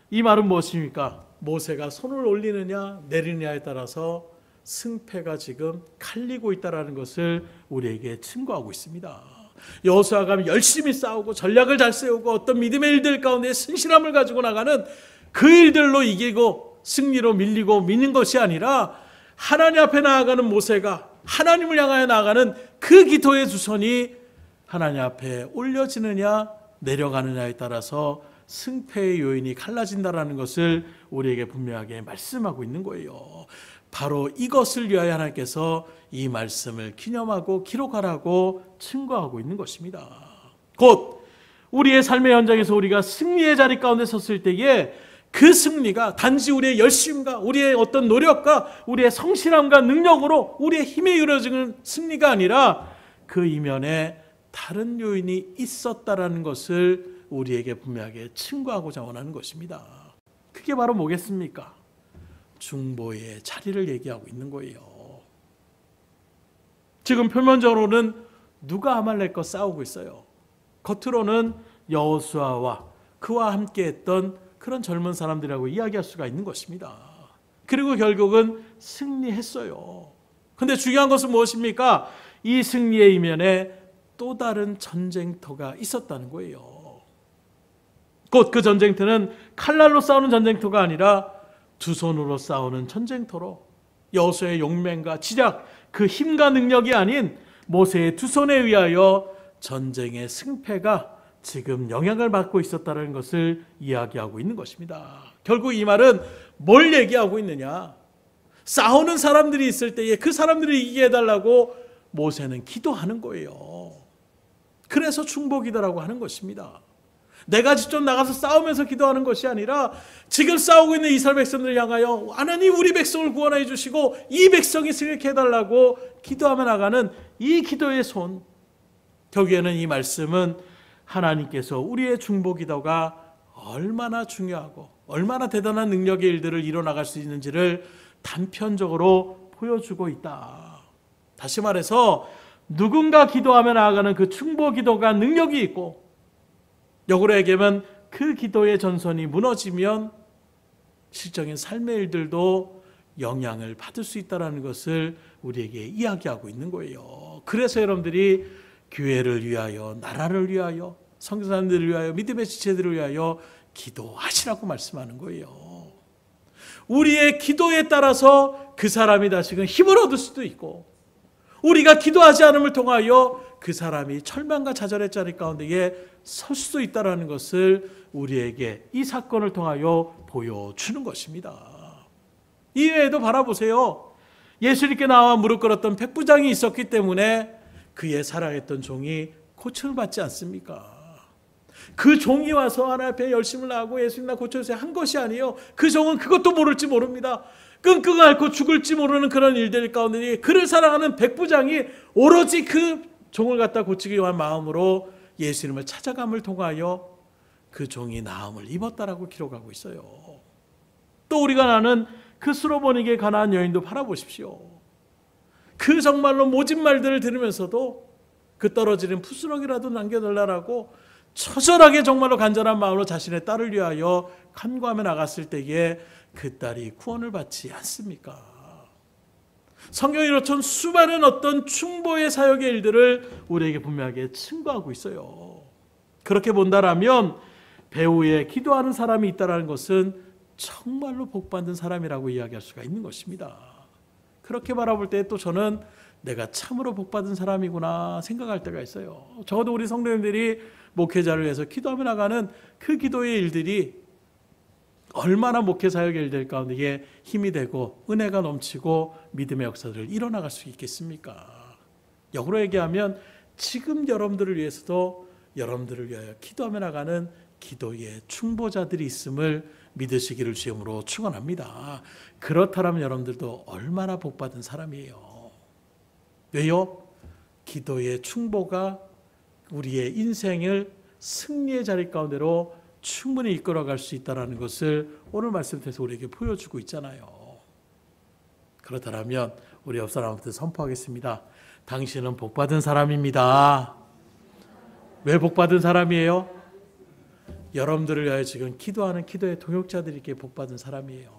이 말은 무엇입니까? 모세가 손을 올리느냐 내리느냐에 따라서 승패가 지금 갈리고 있다는 것을 우리에게 증거하고 있습니다. 여호수아가 열심히 싸우고 전략을 잘 세우고 어떤 믿음의 일들 가운데 신실함을 가지고 나가는 그 일들로 이기고 승리로 밀리고 미는 것이 아니라 하나님 앞에 나아가는 모세가 하나님을 향하여 나아가는 그 기도의 두 손이 하나님 앞에 올려지느냐 내려가느냐에 따라서 승패의 요인이 갈라진다는 것을 우리에게 분명하게 말씀하고 있는 거예요. 바로 이것을 위하여 하나님께서 이 말씀을 기념하고 기록하라고 증거하고 있는 것입니다. 곧 우리의 삶의 현장에서 우리가 승리의 자리 가운데 섰을 때에 그 승리가 단지 우리의 열심과 우리의 어떤 노력과 우리의 성실함과 능력으로 우리의 힘에 이루어지는 승리가 아니라 그 이면에 다른 요인이 있었다라는 것을 우리에게 분명하게 증거하고자 원하는 것입니다. 그게 바로 뭐겠습니까? 중보의 자리를 얘기하고 있는 거예요. 지금 표면적으로는 누가 아말렉과 싸우고 있어요. 겉으로는 여호수아와 그와 함께했던 그런 젊은 사람들이라고 이야기할 수가 있는 것입니다. 그리고 결국은 승리했어요. 그런데 중요한 것은 무엇입니까? 이 승리의 이면에 또 다른 전쟁터가 있었다는 거예요. 곧 그 전쟁터는 칼날로 싸우는 전쟁터가 아니라 두 손으로 싸우는 전쟁터로 여호수아의 용맹과 지략, 그 힘과 능력이 아닌 모세의 두 손에 의하여 전쟁의 승패가 지금 영향을 받고 있었다는 것을 이야기하고 있는 것입니다. 결국 이 말은 뭘 얘기하고 있느냐? 싸우는 사람들이 있을 때에 그 사람들을 이기게 해달라고 모세는 기도하는 거예요. 그래서 중보기도라고 하는 것입니다. 내가 직접 나가서 싸우면서 기도하는 것이 아니라 지금 싸우고 있는 이스라엘 백성들을 향하여 하나님 우리 백성을 구원해 주시고 이 백성이 승리케 해달라고 기도하며 나가는 이 기도의 손. 결국에는 이 말씀은 하나님께서 우리의 중보기도가 얼마나 중요하고 얼마나 대단한 능력의 일들을 이뤄나갈 수 있는지를 단편적으로 보여주고 있다. 다시 말해서 누군가 기도하며 나아가는 그 중보기도가 능력이 있고 역으로 얘기하면 그 기도의 전선이 무너지면 실적인 삶의 일들도 영향을 받을 수 있다는 것을 우리에게 이야기하고 있는 거예요. 그래서 여러분들이 교회를 위하여, 나라를 위하여, 선교사님들을 위하여, 믿음의 지체들을 위하여 기도하시라고 말씀하는 거예요. 우리의 기도에 따라서 그 사람이 다시금 힘을 얻을 수도 있고 우리가 기도하지 않음을 통하여 그 사람이 철망과 좌절의 자리 가운데에 설 수도 있다는 것을 우리에게 이 사건을 통하여 보여주는 것입니다. 이외에도 바라보세요. 예수님께 나와 무릎 꿇었던 백부장이 있었기 때문에 그의 사랑했던 종이 고침을 받지 않습니까? 그 종이 와서 하나님 앞에 열심을 하고 예수님 나 고쳐주세요 한 것이 아니에요. 그 종은 그것도 모를지 모릅니다. 끙끙 앓고 죽을지 모르는 그런 일들 가운데 그를 사랑하는 백부장이 오로지 그 종을 갖다 고치기 위한 마음으로 예수님을 찾아감을 통하여 그 종이 나음을 입었다라고 기록하고 있어요. 또 우리가 나는 그 수로보니게 가나안 여인도 바라보십시오. 그 정말로 모진 말들을 들으면서도 그 떨어지는 푸스럭이라도 남겨달라고 처절하게 정말로 간절한 마음으로 자신의 딸을 위하여 간구하며 나갔을 때에 그 딸이 구원을 받지 않습니까? 성경이 이렇던 수많은 어떤 충보의 사역의 일들을 우리에게 분명하게 증거하고 있어요. 그렇게 본다라면 배후에 기도하는 사람이 있다는 것은 정말로 복받은 사람이라고 이야기할 수가 있는 것입니다. 그렇게 바라볼 때 또 저는 내가 참으로 복받은 사람이구나 생각할 때가 있어요. 적어도 우리 성도님들이 목회자를 위해서 기도하며 나가는 그 기도의 일들이 얼마나 목회 사역의 일들 가운데 힘이 되고 은혜가 넘치고 믿음의 역사들을 이뤄나갈 수 있겠습니까? 역으로 얘기하면 지금 여러분들을 위해서도 여러분들을 위하여 기도하며 나가는 기도의 충보자들이 있음을 믿으시기를 주님으로 축원합니다. 그렇다면 여러분들도 얼마나 복받은 사람이에요. 왜요? 기도의 충보가 우리의 인생을 승리의 자리 가운데로 충분히 이끌어갈 수 있다는 것을 오늘 말씀 통해서 우리에게 보여주고 있잖아요. 그렇다면 우리 옆 사람한테 선포하겠습니다. 당신은 복받은 사람입니다. 왜 복받은 사람이에요? 여러분들을 위하여 지금 기도하는 기도의 동역자들에게 복받은 사람이에요.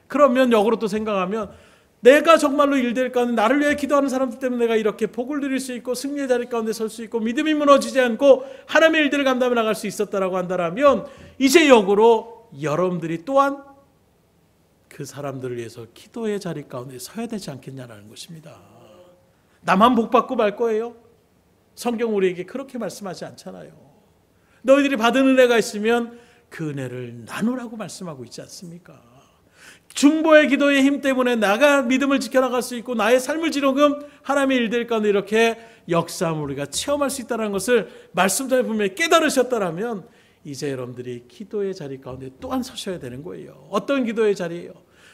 그러면 역으로 또 생각하면 내가 정말로 일될 가운데 나를 위해 기도하는 사람들 때문에 내가 이렇게 복을 누릴 수 있고 승리의 자리 가운데 설 수 있고 믿음이 무너지지 않고 하나님의 일들을 감당해 나갈 수 있었다라고 한다면 이제 역으로 여러분들이 또한 그 사람들을 위해서 기도의 자리 가운데 서야 되지 않겠냐라는 것입니다. 나만 복받고 말 거예요? 성경 우리에게 그렇게 말씀하지 않잖아요. 너희들이 받은 은혜가 있으면 그 은혜를 나누라고 말씀하고 있지 않습니까? 중보의 기도의 힘 때문에 나가 믿음을 지켜나갈 수 있고 나의 삶을 지렁금 하나님의 일들 가운데 이렇게 역사함을 우리가 체험할 수 있다는 것을 말씀 전에 분명히 깨달으셨다라면 이제 여러분들이 기도의 자리 가운데 또한 서셔야 되는 거예요. 어떤 기도의 자리예요?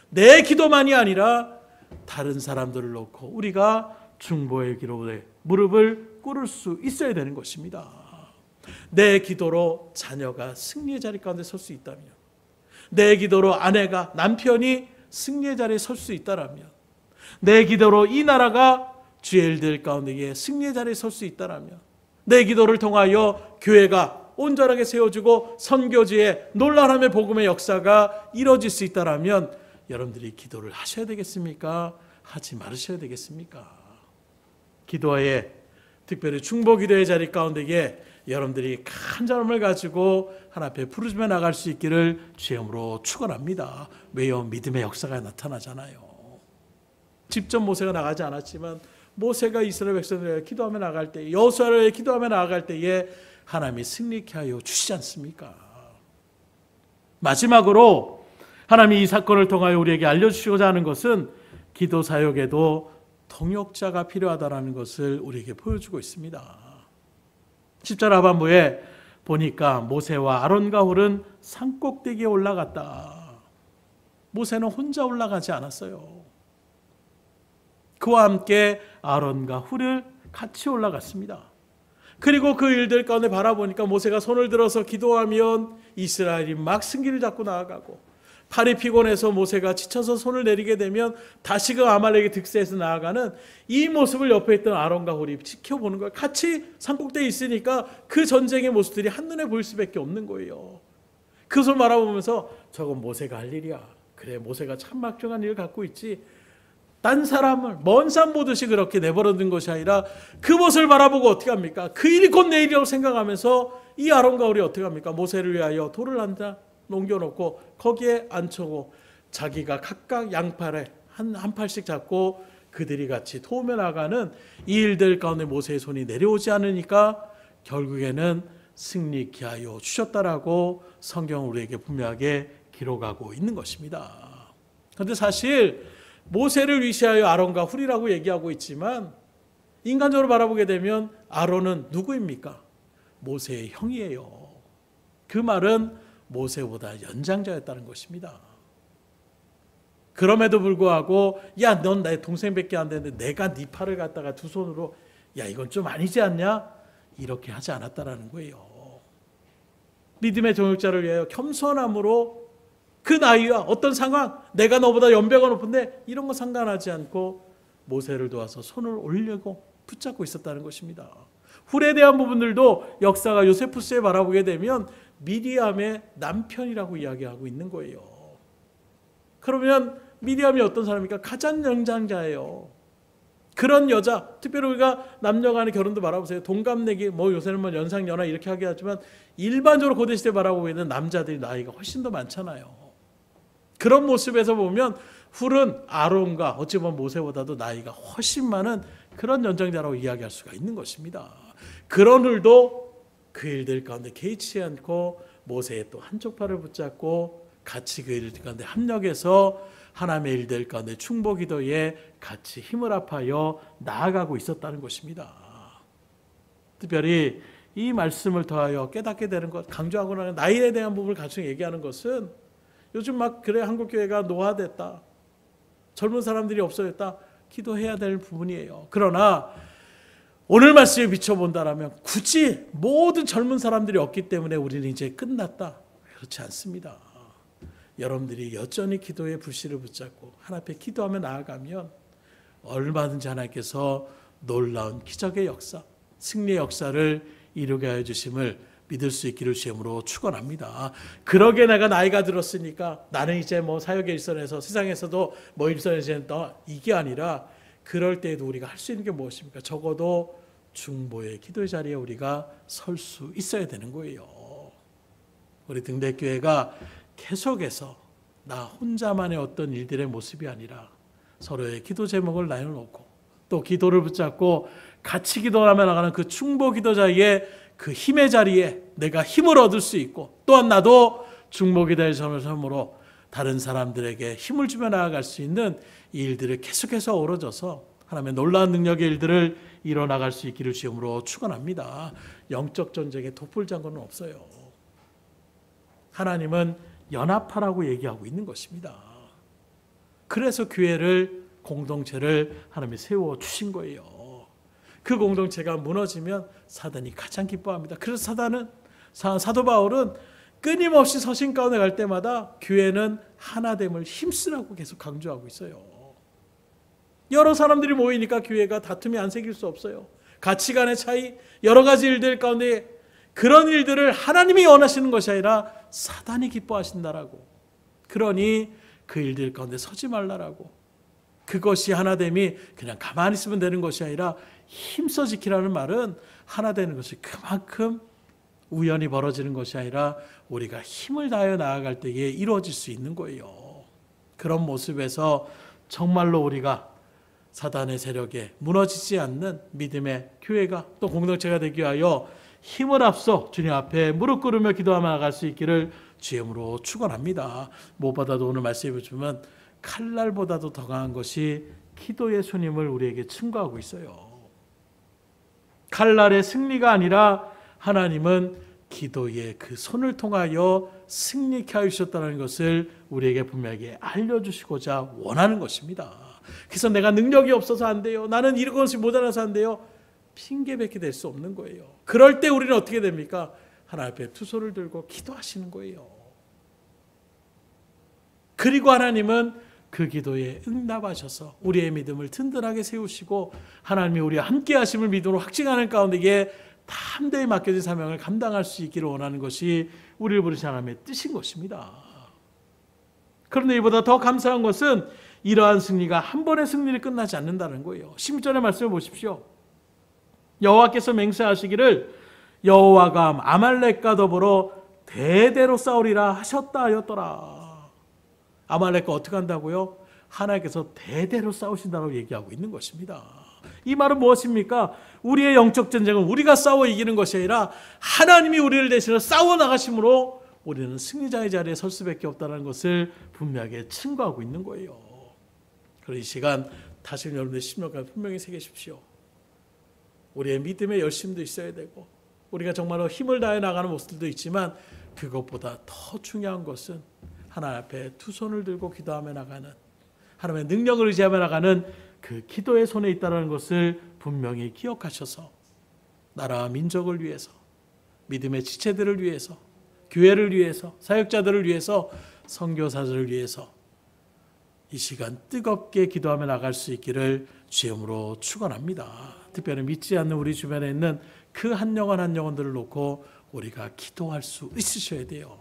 내 기도만이 아니라 다른 사람들을 놓고 우리가 중보의 기도에 무릎을 꿇을 수 있어야 되는 것입니다. 내 기도로 자녀가 승리의 자리 가운데 설 수 있다면, 내 기도로 아내가 남편이 승리의 자리에 설 수 있다라면, 내 기도로 이 나라가 주의 일들 가운데 승리의 자리에 설 수 있다라면, 내 기도를 통하여 교회가 온전하게 세워지고 선교지에 놀라움의 복음의 역사가 이루어질 수 있다라면 여러분들이 기도를 하셔야 되겠습니까? 하지 말으셔야 되겠습니까? 기도에 특별히 중보 기도의 자리 가운데에 여러분들이 간절함을 가지고 하나님 앞에 부르짖어 나갈 수 있기를 주님으로 축원합니다. 왜요? 믿음의 역사가 나타나잖아요. 직접 모세가 나가지 않았지만 모세가 이스라엘 백성들에게 기도하며 나갈 때, 여호수아를 기도하며 나갈 때에 하나님이 승리케 하여 주시지 않습니까? 마지막으로 하나님이 이 사건을 통하여 우리에게 알려주시고자 하는 것은 기도 사역에도 동역자가 필요하다는 것을 우리에게 보여주고 있습니다. 10절 하반부에 보니까 모세와 아론과 훌은 산꼭대기에 올라갔다. 모세는 혼자 올라가지 않았어요. 그와 함께 아론과 훌을 같이 올라갔습니다. 그리고 그 일들 가운데 바라보니까 모세가 손을 들어서 기도하면 이스라엘이 막 승기를 잡고 나아가고, 팔이 피곤해서 모세가 지쳐서 손을 내리게 되면 다시 그 아말렉의 득세에서 나아가는 이 모습을 옆에 있던 아론과 훌이 지켜보는 거예요. 같이 산꼭대기에 있으니까 그 전쟁의 모습들이 한눈에 보일 수밖에 없는 거예요. 그것을 바라보면서 저건 모세가 할 일이야. 그래, 모세가 참 막중한 일을 갖고 있지. 딴 사람을 먼 산 보듯이 그렇게 내버려둔 것이 아니라 그 모습을 바라보고 어떻게 합니까? 그 일이 곧 내 일이라고 생각하면서 이 아론과 훌이 어떻게 합니까? 모세를 위하여 돌을 한다 넘겨놓고 거기에 앉혀고 자기가 각각 양팔에 한 팔씩 잡고 그들이 같이 도우며 나가는 이 일들 가운데 모세의 손이 내려오지 않으니까 결국에는 승리케 하여 주셨다라고 성경은 우리에게 분명하게 기록하고 있는 것입니다. 그런데 사실 모세를 위시하여 아론과 훌이라고 얘기하고 있지만 인간적으로 바라보게 되면 아론은 누구입니까? 모세의 형이에요. 그 말은 모세보다 연장자였다는 것입니다. 그럼에도 불구하고 야, 넌 내 동생밖에 안 되는데 내가 네 팔을 갖다가 두 손으로 야, 이건 좀 아니지 않냐? 이렇게 하지 않았다라는 거예요. 믿음의 동역자를 위하여 겸손함으로 그 나이와 어떤 상황, 내가 너보다 연배가 높은데 이런 거 상관하지 않고 모세를 도와서 손을 올리고 붙잡고 있었다는 것입니다. 훌에 대한 부분들도 역사가 요세푸스에 바라보게 되면 미리암의 남편이라고 이야기하고 있는 거예요. 그러면 미리암이 어떤 사람입니까? 가장 연장자예요. 그런 여자, 특별히 우리가 남녀 간의 결혼도 바라보세요. 동갑내기, 요새는 연상 연하 이렇게 하긴 하지만 일반적으로 고대시대 바라보기에는 남자들이 나이가 훨씬 더 많잖아요. 그런 모습에서 보면 훌은 아론과 어찌 보면 모세보다도 나이가 훨씬 많은 그런 연장자라고 이야기할 수가 있는 것입니다. 그런 훌도 그 일들 가운데 개의치 않고 모세의 또 한쪽 팔을 붙잡고 같이 그 일들 가운데 합력해서 하나님의 일들 가운데 충보 기도에 같이 힘을 합하여 나아가고 있었다는 것입니다. 특별히 이 말씀을 더하여 깨닫게 되는 것, 강조하고 나는 나이에 대한 부분을 같이 얘기하는 것은 요즘 막 그래 한국교회가 노화됐다, 젊은 사람들이 없어졌다, 기도해야 될 부분이에요. 그러나 오늘 말씀에 비춰본다라면 굳이 모든 젊은 사람들이 없기 때문에 우리는 이제 끝났다, 그렇지 않습니다. 여러분들이 여전히 기도의 불씨를 붙잡고 하나님 앞에 기도하며 나아가면 얼마든지 하나님께서 놀라운 기적의 역사, 승리의 역사를 이루게 하여 주심을 믿을 수 있기를 주님으로 축원합니다. 그러게 내가 나이가 들었으니까 나는 이제 사역의 일선에서 세상에서도 일선에서 이게 아니라 그럴 때에도 우리가 할 수 있는 게 무엇입니까? 적어도 중보의 기도의 자리에 우리가 설 수 있어야 되는 거예요. 우리 등대교회가 계속해서 나 혼자만의 어떤 일들의 모습이 아니라 서로의 기도 제목을 나눠놓고 또 기도를 붙잡고 같이 기도하며 나가는 그 중보 기도자의 그 힘의 자리에 내가 힘을 얻을 수 있고 또한 나도 중보 기도의 섬으로 다른 사람들에게 힘을 주며 나아갈 수 있는 이 일들을 계속해서 어우러져서 하나님의 놀라운 능력의 일들을 이뤄나갈 수 있기를 주님으로 축원합니다. 영적 전쟁에 도플장군은 없어요. 하나님은 연합하라고 얘기하고 있는 것입니다. 그래서 교회를, 공동체를 하나님이 세워주신 거예요. 그 공동체가 무너지면 사단이 가장 기뻐합니다. 그래서 사도 바울은 끊임없이 서신 가운데 갈 때마다 교회는 하나됨을 힘쓰라고 계속 강조하고 있어요. 여러 사람들이 모이니까 교회가 다툼이 안 생길 수 없어요. 가치관의 차이, 여러 가지 일들 가운데 그런 일들을 하나님이 원하시는 것이 아니라 사단이 기뻐하신다라고. 그러니 그 일들 가운데 서지 말라라고. 그것이 하나됨이 그냥 가만히 있으면 되는 것이 아니라 힘써 지키라는 말은 하나 되는 것이 그만큼 우연히 벌어지는 것이 아니라 우리가 힘을 다하여 나아갈 때에 이루어질 수 있는 거예요. 그런 모습에서 정말로 우리가 사단의 세력에 무너지지 않는 믿음의 교회가 또 공동체가 되기 위하여 힘을 앞서 주님 앞에 무릎 꿇으며 기도하며 나갈 수 있기를 주님으로 축원합니다. 무엇보다도 오늘 말씀해 보시면 칼날보다도 더 강한 것이 기도의 손임을 우리에게 증거하고 있어요. 칼날의 승리가 아니라 하나님은 기도의 그 손을 통하여 승리케 하셨다는 것을 우리에게 분명하게 알려주시고자 원하는 것입니다. 그래서 내가 능력이 없어서 안 돼요. 나는 이런 것이 모자라서 안 돼요. 핑계밖에 될 수 없는 거예요. 그럴 때 우리는 어떻게 됩니까? 하나님 앞에 두 손을 들고 기도하시는 거예요. 그리고 하나님은 그 기도에 응답하셔서 우리의 믿음을 든든하게 세우시고 하나님이 우리와 함께 하심을 믿음으로 확증하는 가운데에 담대히 맡겨진 사명을 감당할 수 있기를 원하는 것이 우리를 부르신 하나님의 뜻인 것입니다. 그런데 이보다 더 감사한 것은 이러한 승리가 한 번의 승리를 끝나지 않는다는 거예요. 16절의 말씀을 보십시오. 여호와께서 맹세하시기를 여호와가 아말렉과 더불어 대대로 싸우리라 하셨다 하였더라. 아말렉과 어떻게 한다고요? 하나님께서 대대로 싸우신다고 얘기하고 있는 것입니다. 이 말은 무엇입니까? 우리의 영적 전쟁은 우리가 싸워 이기는 것이 아니라 하나님이 우리를 대신해 싸워 나가심으로 우리는 승리자의 자리에 설 수밖에 없다는 것을 분명하게 증거하고 있는 거예요. 그래서 이 시간 다시 여러분의 심령과 분명히 새기십시오. 우리의 믿음의 열심도 있어야 되고 우리가 정말로 힘을 다해 나가는 모습들도 있지만 그것보다 더 중요한 것은 하나님 앞에 두 손을 들고 기도하며 나가는 하나님의 능력을 의지하며 나가는 그 기도의 손에 있다는 것을 분명히 기억하셔서 나라와 민족을 위해서 믿음의 지체들을 위해서 교회를 위해서 사역자들을 위해서 선교사들을 위해서 이 시간 뜨겁게 기도하며 나갈 수 있기를 주님으로 축원합니다. 특별히 믿지 않는 우리 주변에 있는 그 한 영혼 한 영혼들을 놓고 우리가 기도할 수 있으셔야 돼요.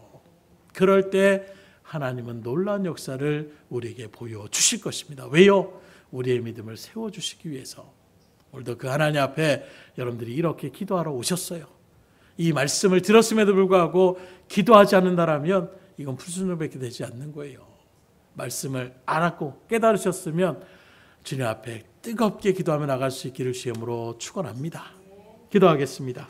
그럴 때 하나님은 놀라운 역사를 우리에게 보여주실 것입니다. 왜요? 우리의 믿음을 세워주시기 위해서. 오늘도 그 하나님 앞에 여러분들이 이렇게 기도하러 오셨어요. 이 말씀을 들었음에도 불구하고 기도하지 않는다라면 이건 불순종밖에 되지 않는 거예요. 말씀을 알았고 깨달으셨으면 주님 앞에 뜨겁게 기도하며 나갈 수 있기를 주님으로 축원합니다. 기도하겠습니다.